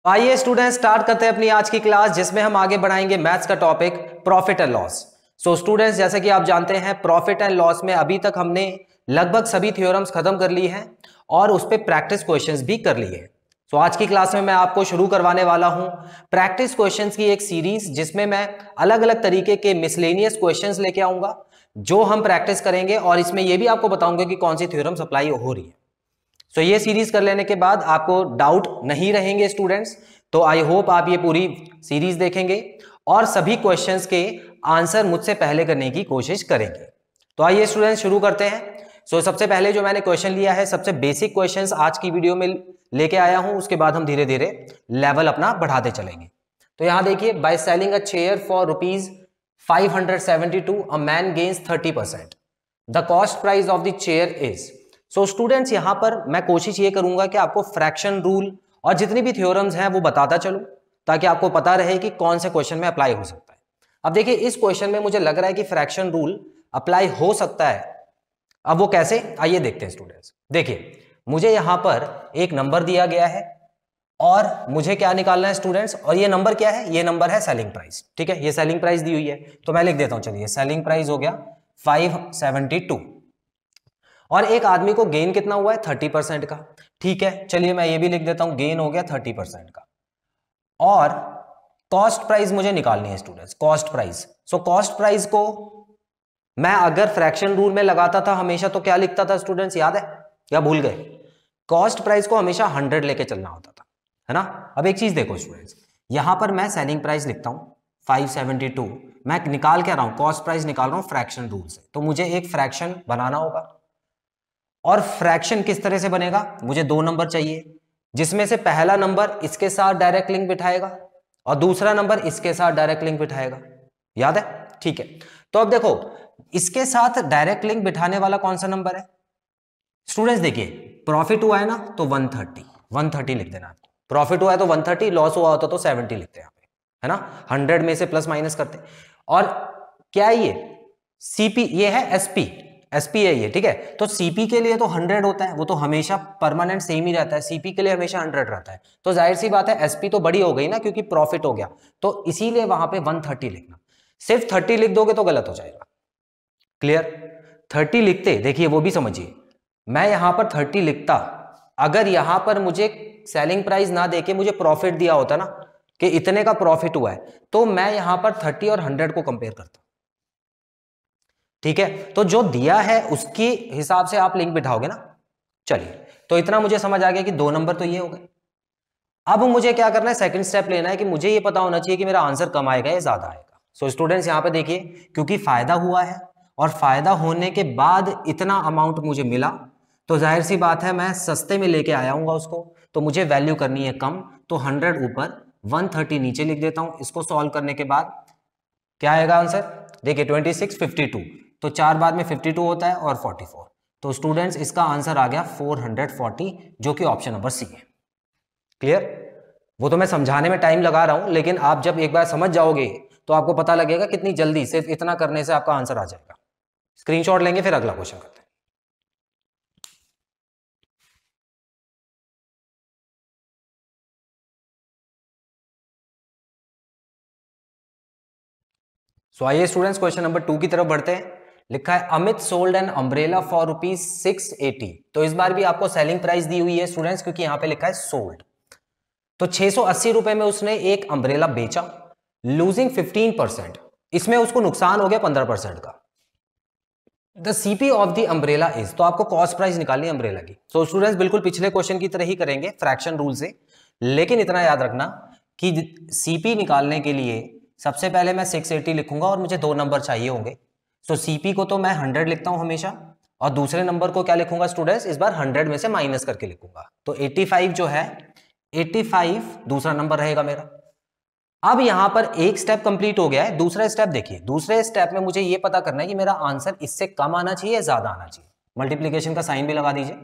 आइए student start करते हैं अपनी आज की क्लास, जिसमें हम आगे बढ़ाएंगे मैथ्स का topic profit and loss. So students, जैसे कि आप जानते हैं प्रॉफिट एंड लॉस में अभी तक हमने लगभग सभी थ्योरम्स खत्म कर ली हैं और उस पर प्रैक्टिस क्वेश्चंस भी कर लिए हैं। सो आज की क्लास में मैं आपको शुरू करवाने वाला हूं प्रैक्टिस क्वेश्चंस की एक सीरीज, जिसमें मैं अलग अलग तरीके के मिसलेनियस क्वेश्चंस लेके आऊंगा जो हम प्रैक्टिस करेंगे, और इसमें यह भी आपको बताऊंगा कि कौन सी थ्योरम्स अप्लाई हो रही है। सो ये सीरीज कर लेने के बाद आपको डाउट नहीं रहेंगे स्टूडेंट्स, तो आई होप आप ये पूरी सीरीज देखेंगे और सभी क्वेश्चंस के आंसर मुझसे पहले करने की कोशिश करेंगे। तो आइए स्टूडेंट्स शुरू करते हैं। सो सबसे पहले जो मैंने क्वेश्चन लिया है, सबसे बेसिक क्वेश्चंस आज की वीडियो में लेके आया हूं, उसके बाद हम धीरे धीरे लेवल अपना बढ़ाते चलेंगे। तो यहां देखिए, by selling a chair for ₹572 a man gains 30%, the cost price of the chair is. So students, यहां पर मैं कोशिश ये करूंगा कि आपको फ्रैक्शन रूल और जितनी भी थ्योरम्स हैं वो बताता चलूं, ताकि आपको पता रहे कि कौन से क्वेश्चन में अप्लाई हो सकता है। अब देखिए, इस क्वेश्चन में मुझे लग रहा है कि फ्रैक्शन रूल अप्लाई हो सकता है। अब वो कैसे, आइए देखते हैं स्टूडेंट्स। देखिए, मुझे यहां पर एक नंबर दिया गया है और मुझे क्या निकालना है स्टूडेंट्स, और ये नंबर क्या है, ये नंबर है सेलिंग प्राइस। ठीक है, ये सेलिंग प्राइस दी हुई है, तो मैं लिख देता हूं। चलिए, सेलिंग प्राइस हो गया 572 और एक आदमी को गेन कितना हुआ है 30% का। ठीक है, चलिए मैं ये भी लिख देता हूं, गेन हो गया 30% का। और कॉस्ट प्राइस मुझे निकालनी है students, cost price. So cost price को मैं अगर फ्रैक्शन रूल में लगाता था हमेशा, तो क्या लिखता था स्टूडेंट्स, याद है या भूल गए? कॉस्ट प्राइस को हमेशा 100 लेके चलना होता था, है ना। अब एक चीज देखो स्टूडेंट्स, यहां पर मैं सेलिंग प्राइस लिखता हूं 572, मैं निकाल क्या रहा हूं, कॉस्ट प्राइस निकाल रहा हूं फ्रैक्शन रूल से। तो मुझे एक फ्रैक्शन बनाना होगा, और फ्रैक्शन किस तरह से बनेगा, मुझे दो नंबर चाहिए, जिसमें से पहला नंबर इसके साथ डायरेक्ट लिंक बिठाएगा और दूसरा नंबर इसके साथ डायरेक्ट लिंक बिठाएगा। याद है? ठीक है, तो अब देखो, इसके साथ डायरेक्ट लिंक बिठाने वाला कौन सा नंबर है स्टूडेंट्स? देखिए, प्रॉफिट हुआ है ना, तो 130 लिख देना आपको। प्रॉफिट हुआ है तो 130, लॉस हुआ होता तो 70 लिखते हैं यहाँ पे, है ना। 100 में से प्लस माइनस करते। और क्या है ये, सीपी, ये है एसपी है ये। ठीक है, तो सीपी के लिए तो 100 होता है, वो तो हमेशा परमानेंट सेम ही रहता है, सीपी के लिए हमेशा 100 रहता है। तो जाहिर सी बात है एसपी तो बड़ी हो गई ना, क्योंकि प्रॉफिट हो गया, तो इसीलिए वहां पे 130 लिखना। सिर्फ 30 लिख दोगे तो गलत हो जाएगा। क्लियर? 30 लिखते, देखिए वो भी समझिए, मैं यहां पर 30 लिखता, अगर यहां पर मुझे सेलिंग प्राइस ना देके मुझे प्रॉफिट दिया होता ना कि इतने का प्रॉफिट हुआ है, तो मैं यहां पर 30 और 100 को कंपेयर करता। ठीक है, तो जो दिया है उसके हिसाब से आप लिंक बिठाओगे ना। चलिए, तो इतना मुझे समझ आ गया कि दो नंबर तो ये हो गए। अब मुझे क्या करना है, सेकंड स्टेप लेना है कि मुझे ये पता होना चाहिए कि मेरा आंसर कम आएगा या ज्यादा आएगा। सो स्टूडेंट्स, यहां पे देखिए, क्योंकि फायदा हुआ है और फायदा होने के बाद इतना अमाउंट मुझे मिला, तो जाहिर सी बात है मैं सस्ते में लेके आया हूँ उसको, तो मुझे वैल्यू करनी है कम। तो 100 ऊपर, 130 नीचे लिख देता हूं। इसको सॉल्व करने के बाद क्या आएगा आंसर, देखिए 26, 52, तो 4 बाद में 52 होता है और 44। तो स्टूडेंट्स, इसका आंसर आ गया 440, जो कि ऑप्शन नंबर सी है। क्लियर? वो तो मैं समझाने में टाइम लगा रहा हूं, लेकिन आप जब एक बार समझ जाओगे तो आपको पता लगेगा कितनी जल्दी सिर्फ इतना करने से आपका आंसर आ जाएगा। स्क्रीनशॉट लेंगे, फिर अगला क्वेश्चन करते हैं। सो आइए स्टूडेंट्स, क्वेश्चन नंबर 2 की तरफ बढ़ते हैं। लिखा है Amit sold an umbrella for ₹680। तो इस बार भी आपको सेलिंग प्राइस दी हुई है स्टूडेंट्स, क्योंकि यहां पे लिखा है सोल्ड। तो 680 रुपए में उसने एक अम्ब्रेला बेचा, लूजिंग 15%। इसमें उसको नुकसान हो गया 15% का। The CP of the umbrella is, तो आपको कॉस्ट प्राइस निकालनी है अम्ब्रेला की। सो स्टूडेंट्स, बिल्कुल पिछले क्वेश्चन की तरह ही करेंगे फ्रैक्शन रूल से, लेकिन इतना याद रखना कि सीपी निकालने के लिए सबसे पहले मैं 680 लिखूंगा और मुझे दो नंबर चाहिए होंगे। तो सीपी को तो मैं 100 लिखता हूं हमेशा, और दूसरे नंबर को क्या लिखूंगा स्टूडेंट्स, इस बार 100 में से माइनस करके लिखूंगा। तो 85 जो है, 85 दूसरा नंबर रहेगा मेरा। अब यहां पर एक स्टेप कंप्लीट हो गया है। दूसरा स्टेप देखिए, दूसरे स्टेप में मुझे यह पता करना है कि मेरा आंसर इससे कम आना चाहिए या ज्यादा आना चाहिए। मल्टीप्लीकेशन का साइन भी लगा दीजिए,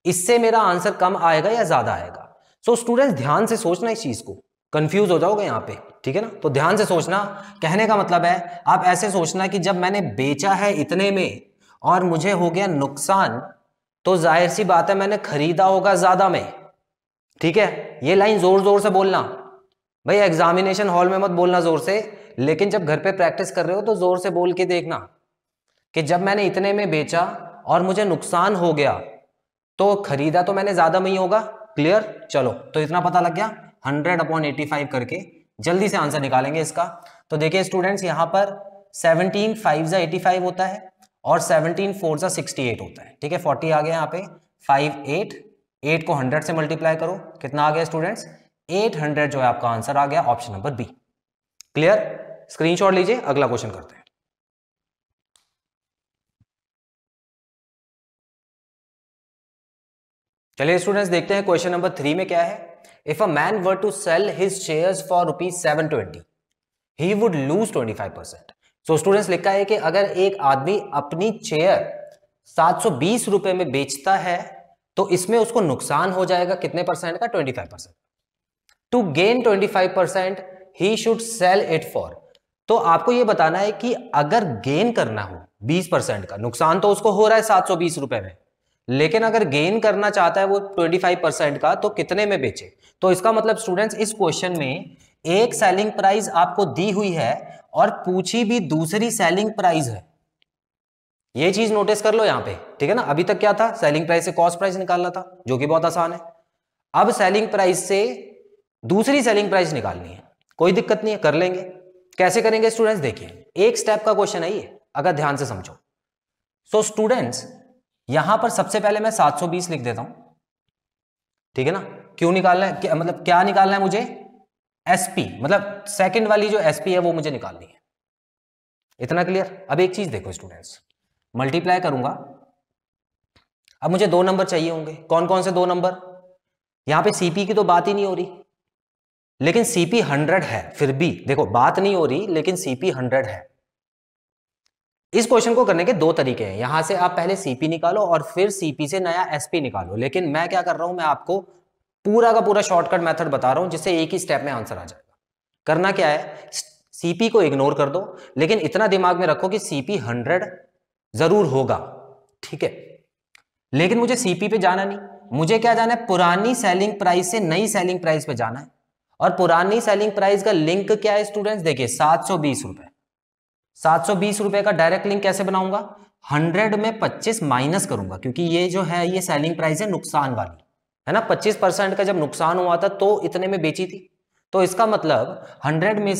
इससे मेरा आंसर कम आएगा या ज्यादा आएगा। सो स्टूडेंट्स, ध्यान से सोचना इस चीज को, कंफ्यूज हो जाओगे यहां पे, ठीक है ना। तो ध्यान से सोचना, कहने का मतलब है आप ऐसे सोचना कि जब मैंने बेचा है इतने में और मुझे हो गया नुकसान, तो जाहिर सी बात है मैंने खरीदा होगा ज्यादा में। ठीक है, ये लाइन जोर जोर से बोलना भाई, एग्जामिनेशन हॉल में मत बोलना जोर से, लेकिन जब घर पे प्रैक्टिस कर रहे हो तो जोर से बोल के देखना कि जब मैंने इतने में बेचा और मुझे नुकसान हो गया तो खरीदा तो मैंने ज्यादा में ही होगा। क्लियर, चलो तो इतना पता लग गया। 100/85 करके जल्दी से आंसर निकालेंगे इसका। तो देखिए स्टूडेंट्स, यहां पर 17 5 जा 85 होता है और 17 4 जा 68 होता है। ठीक है, 40 आ गया यहाँ पे, 5 8 को 100 से मल्टीप्लाई करो, कितना आ गया स्टूडेंट्स, 800 जो है आपका आंसर आ गया, option number B. Clear, screenshot लीजिए, अगला क्वेश्चन करते हैं। चलिए स्टूडेंट्स देखते हैं क्वेश्चन नंबर 3 में क्या है। If a man were to sell his shares for ₹720 he would lose 25%। So students लिखा है कि अगर एक आदमी अपनी शेयर 720 रुपए में बेचता है तो इसमें उसको नुकसान हो जाएगा कितने परसेंट का, 25%। To gain 25% he should sell it for. तो आपको यह बताना है कि अगर गेन करना हो 20% का, नुकसान तो उसको हो रहा है 720 रुपए में, लेकिन अगर गेन करना चाहता है वो 25% का, तो कितने में बेचे। तो इसका मतलब स्टूडेंट्स इस क्वेश्चन में एक सेलिंग प्राइस आपको दी हुई है और पूछी भी दूसरी सेलिंग प्राइस है। ये चीज नोटिस कर लो यहां पे, ठीक है ना। अभी तक क्या था, सेलिंग प्राइस से कॉस्ट प्राइस निकालना था, जो कि बहुत आसान है। अब सेलिंग प्राइस से दूसरी सेलिंग प्राइस निकालनी है, कोई दिक्कत नहीं है, कर लेंगे। कैसे करेंगे स्टूडेंट्स, देखिए एक स्टेप का क्वेश्चन है ये, अगर ध्यान से समझो। सो स्टूडेंट्स यहां पर सबसे पहले मैं 720 लिख देता हूं, ठीक है ना। क्यों निकालना है, मतलब क्या निकालना है मुझे, एसपी, मतलब सेकंड वाली जो एसपी है वो मुझे निकालनी है। इतना क्लियर। अब एक चीज देखो स्टूडेंट्स, मल्टीप्लाई करूंगा, अब मुझे 2 नंबर चाहिए होंगे। कौन कौन से 2 नंबर, यहां पे सीपी की तो बात ही नहीं हो रही, लेकिन सीपी 100 है, फिर भी देखो बात नहीं हो रही, लेकिन सीपी 100 है। इस क्वेश्चन को करने के 2 तरीके हैं, यहां से आप पहले सीपी निकालो और फिर सीपी से नया एसपी निकालो। लेकिन मैं क्या कर रहा हूं, मैं आपको पूरा का पूरा शॉर्टकट मेथड बता रहा हूं जिससे एक ही स्टेप में आंसर आ जाएगा। करना क्या है, सीपी को इग्नोर कर दो, लेकिन इतना दिमाग में रखो कि सीपी 100 जरूर होगा, ठीक है। लेकिन मुझे सीपी पे जाना नहीं, मुझे क्या जाना है, पुरानी सेलिंग प्राइस से नई सेलिंग प्राइस पे जाना है। और पुरानी सेलिंग प्राइस का लिंक क्या है स्टूडेंट्स, देखिए 720 रुपए। 720 रुपए का डायरेक्ट लिंक कैसे बनाऊंगा, 100 में 25 माइनस करूंगा, क्योंकि ये जो है ये सेलिंग प्राइस है नुकसान वाली, है ना। 25% का जब नुकसान हुआ था तो इतने में बेची थी, तो इसका मतलब 100 में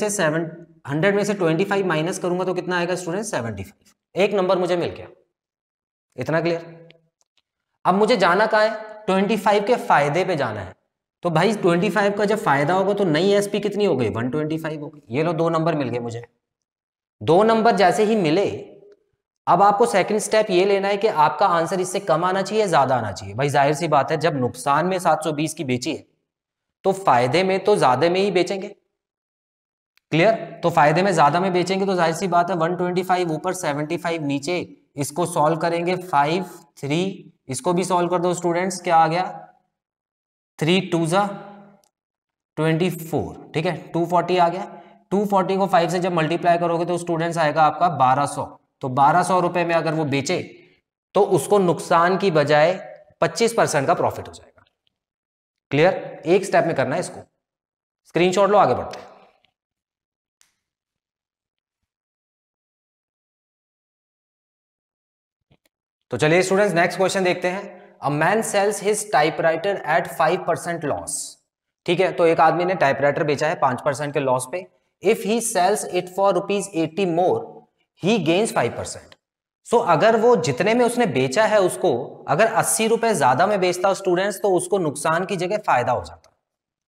से 25 माइनस करूंगा तो कितना आएगा स्टूडेंट, 75। एक नंबर मुझे मिल गया, इतना क्लियर। अब मुझे जाना कहाँ है, 25 के फायदे पे जाना है। तो भाई 25 का जब फायदा होगा तो नई एसपी कितनी हो गई, 125 हो गई। ये लो 2 नंबर मिल गए मुझे। 2 नंबर जैसे ही मिले, अब आपको सेकंड स्टेप ये लेना है कि आपका आंसर इससे कम आना चाहिए, ज्यादा आना चाहिए। भाई जाहिर सी बात है, जब नुकसान में 720 की बेची है तो फायदे में तो ज्यादा में ही बेचेंगे। क्लियर, तो फायदे में ज्यादा में बेचेंगे तो जाहिर सी बात है 125 ऊपर 75 नीचे, इसको सॉल्व करेंगे 5 3, इसको भी सॉल्व कर दो स्टूडेंट्स, क्या आ गया, 3 2 जा 24, ठीक है, 240 आ गया। 240 को 5 से जब मल्टीप्लाई करोगे तो स्टूडेंट्स आएगा आपका 1200। तो 1200 रुपए में अगर वो बेचे तो उसको नुकसान की बजाय 25% का प्रॉफिट हो जाएगा। क्लियर, एक स्टेप में करना है इसको, स्क्रीनशॉट लो, आगे बढ़ते हैं। तो चलिए स्टूडेंट्स नेक्स्ट क्वेश्चन देखते हैं। A man sells his typewriter at 5% loss. ठीक है, तो एक आदमी ने टाइपराइटर बेचा है 5% के लॉस पे। If he sells it for ₹80 more he gains 5%। So अगर वो जितने में उसने बेचा है उसको अगर 80 रुपए ज्यादा में बेचता स्टूडेंट्स, तो उसको नुकसान की जगह फायदा हो जाता।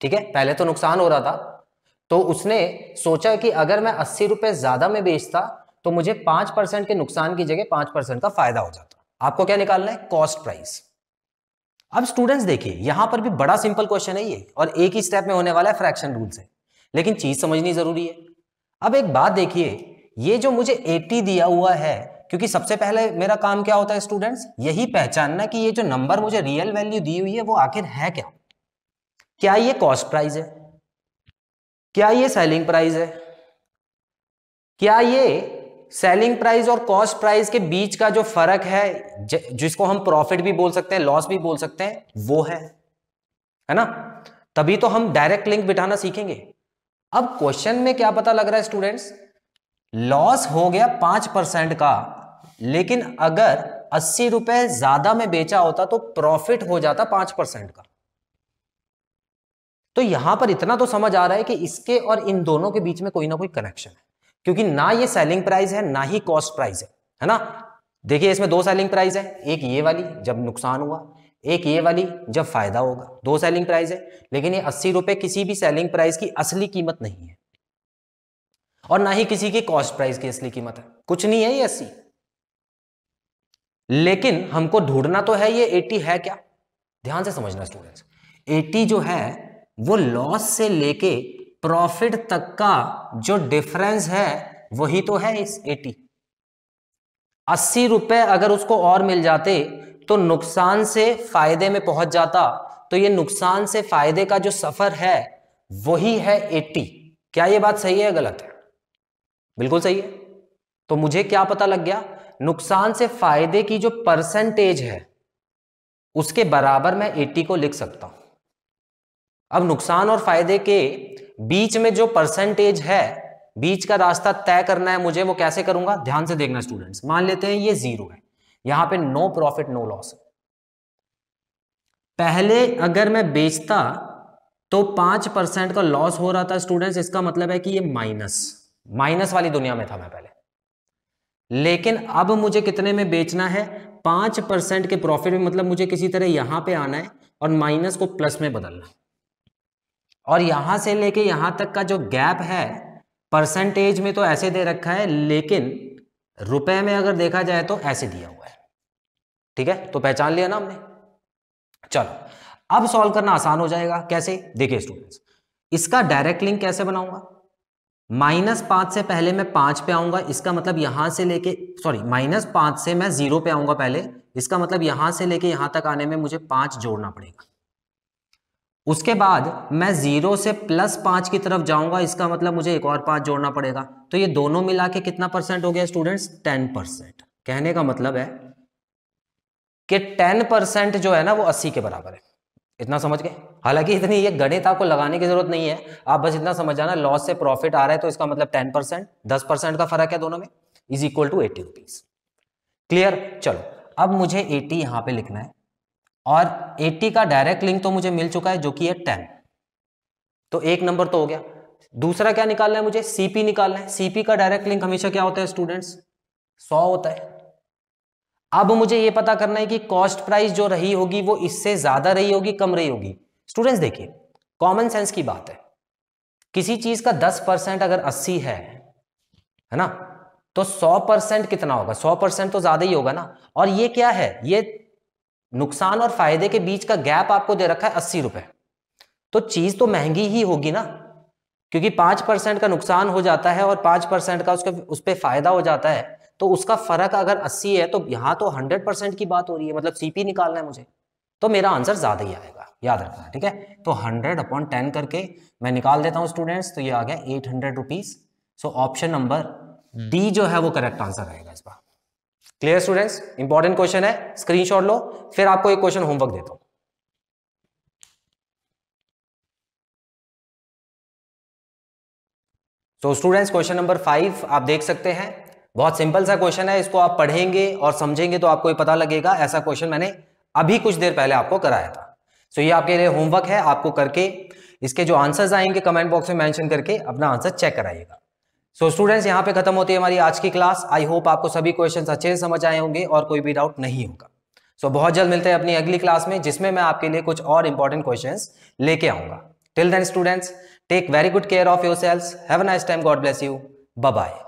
ठीक है, पहले तो नुकसान हो रहा था, तो उसने सोचा कि अगर मैं 80 रुपए ज्यादा में बेचता तो मुझे 5% के नुकसान की जगह 5% का फायदा हो जाता। आपको क्या निकालना है, कॉस्ट प्राइस। अब स्टूडेंट्स देखिए यहां पर भी बड़ा सिंपल क्वेश्चन है ये, और एक ही स्टेप में होने वाला है फ्रैक्शन रूल से, लेकिन चीज समझनी जरूरी है। अब एक बात देखिए, ये जो मुझे 80 दिया हुआ है, क्योंकि सबसे पहले मेरा काम क्या होता है स्टूडेंट्स, यही पहचानना कि ये जो नंबर मुझे रियल वैल्यू दी हुई है वो आखिर है क्या। क्या ये कॉस्ट प्राइस है, क्या ये सेलिंग प्राइस है, क्या ये सेलिंग प्राइस और कॉस्ट प्राइस के बीच का जो फर्क है, जिसको हम प्रॉफिट भी बोल सकते हैं, लॉस भी बोल सकते हैं, वो है। है ना, तभी तो हम डायरेक्ट लिंक बिठाना सीखेंगे। अब क्वेश्चन में क्या पता लग रहा है स्टूडेंट्स, लॉस हो गया 5% का, लेकिन अगर 80 रुपए ज्यादा में बेचा होता तो प्रॉफिट हो जाता 5% का। तो यहां पर इतना तो समझ आ रहा है कि इसके और इन दोनों के बीच में कोई ना कोई कनेक्शन है, क्योंकि ना ये सेलिंग प्राइस है ना ही कॉस्ट प्राइस है ना। देखिए इसमें दो सेलिंग प्राइस है, एक ये वाली जब नुकसान हुआ, एक ये वाली जब फायदा होगा, दो सेलिंग प्राइस है। लेकिन ये 80 रुपए किसी भी सेलिंग प्राइस की असली कीमत नहीं है, और ना ही किसी की कॉस्ट प्राइस की असली कीमत है, कुछ नहीं है ये 80। लेकिन हमको ढूंढना तो है ये 80 है क्या। ध्यान से समझना स्टूडेंट्स, 80 जो है वो लॉस से लेके प्रॉफिट तक का जो डिफरेंस है वही तो है इस 80। 80 रुपए अगर उसको और मिल जाते तो नुकसान से फायदे में पहुंच जाता, तो ये नुकसान से फायदे का जो सफर है वही है 80। क्या ये बात सही है या गलत है? बिल्कुल सही है। तो मुझे क्या पता लग गया, नुकसान से फायदे की जो परसेंटेज है उसके बराबर मैं 80 को लिख सकता हूं। अब नुकसान और फायदे के बीच में जो परसेंटेज है, बीच का रास्ता तय करना है मुझे, वो कैसे करूंगा? ध्यान से देखना स्टूडेंट्स, मान लेते हैं ये 0 है, यहां पे नो प्रॉफिट नो लॉस है। पहले अगर मैं बेचता तो 5% का लॉस हो रहा था स्टूडेंट्स, इसका मतलब है कि ये माइनस वाली दुनिया में था मैं पहले। लेकिन अब मुझे कितने में बेचना है? 5% के प्रॉफिट में, मतलब मुझे किसी तरह यहां पे आना है और माइनस को प्लस में बदलना है। और यहां से लेके यहां तक का जो गैप है परसेंटेज में तो ऐसे दे रखा है, लेकिन रुपए में अगर देखा जाए तो ऐसे दिया हुआ है। ठीक है, तो पहचान लिया ना हमने। चलो अब सॉल्व करना आसान हो जाएगा। कैसे? देखिए स्टूडेंट्स, इसका डायरेक्ट लिंक कैसे बनाऊंगा? -5 से पहले मैं 5 पे आऊंगा, इसका मतलब यहां से लेके -5 से मैं 0 पे आऊंगा पहले, इसका मतलब यहां से लेके यहां तक आने में मुझे 5 जोड़ना पड़ेगा। उसके बाद मैं 0 से +5 की तरफ जाऊंगा, इसका मतलब मुझे एक और 5 जोड़ना पड़ेगा। तो ये दोनों मिला के कितना परसेंट हो गया स्टूडेंट्स? 10%। कहने का मतलब है कि 10% जो है ना वो 80 के बराबर है। इतना समझ गए? हालांकि इतनी ये गणित आपको लगाने की जरूरत नहीं है, आप बस इतना समझ जाना, लॉस से प्रॉफिट आ रहा है तो इसका मतलब 10%, 10% का फर्क है दोनों में, is equal to 80 rupees. Clear? चलो अब मुझे 80 यहां पे लिखना है, और 80 का डायरेक्ट लिंक तो मुझे मिल चुका है जो कि है 10। तो एक नंबर तो हो गया। दूसरा क्या निकालना है मुझे? सीपी निकालना है। सीपी का डायरेक्ट लिंक हमेशा क्या होता है स्टूडेंट्स? 100 होता है। अब मुझे यह पता करना है कि कॉस्ट प्राइस जो रही होगी वो इससे ज्यादा रही होगी कम रही होगी। स्टूडेंट्स देखिए, कॉमन सेंस की बात है, किसी चीज का 10% अगर 80 है ना, तो 100% कितना होगा? 100% तो ज्यादा ही होगा ना। और ये क्या है? ये नुकसान और फायदे के बीच का गैप आपको दे रखा है 80 रुपए, तो चीज तो महंगी ही होगी ना, क्योंकि 5% का नुकसान हो जाता है और 5% का उस पर फायदा हो जाता है, तो उसका फर्क अगर 80 है तो यहां तो 100% की बात हो रही है, मतलब सीपी निकालना है मुझे, तो मेरा आंसर ज्यादा ही आएगा, याद रखना। ठीक है, तो 100/10 करके मैं निकाल देता हूं स्टूडेंट्स, तो ये आ गया 800 rupees. So option number D जो है वो करेक्ट आंसर आएगा इस बार। Clear students? इंपॉर्टेंट क्वेश्चन है, स्क्रीनशॉट लो, फिर आपको एक क्वेश्चन होमवर्क देता हूं। तो स्टूडेंट्स क्वेश्चन नंबर 5 आप देख सकते हैं, बहुत सिंपल सा क्वेश्चन है, इसको आप पढ़ेंगे और समझेंगे तो आपको ये पता लगेगा। ऐसा क्वेश्चन मैंने अभी कुछ देर पहले आपको कराया था। सो ये आपके लिए होमवर्क है, आपको करके इसके जो आंसर्स आएंगे कमेंट बॉक्स में मेंशन करके अपना आंसर चेक कराइएगा। सो स्टूडेंट्स यहाँ पे खत्म होती है हमारी आज की क्लास। आई होप आपको सभी क्वेश्चंस अच्छे से समझ आए होंगे और कोई भी डाउट नहीं होगा। सो बहुत जल्द मिलते हैं अपनी अगली क्लास में, जिसमें मैं आपके लिए कुछ और इंपॉर्टेंट क्वेश्चंस लेके आऊंगा। Till then students, take very good care of yourselves, have a nice time, God bless you, bye bye.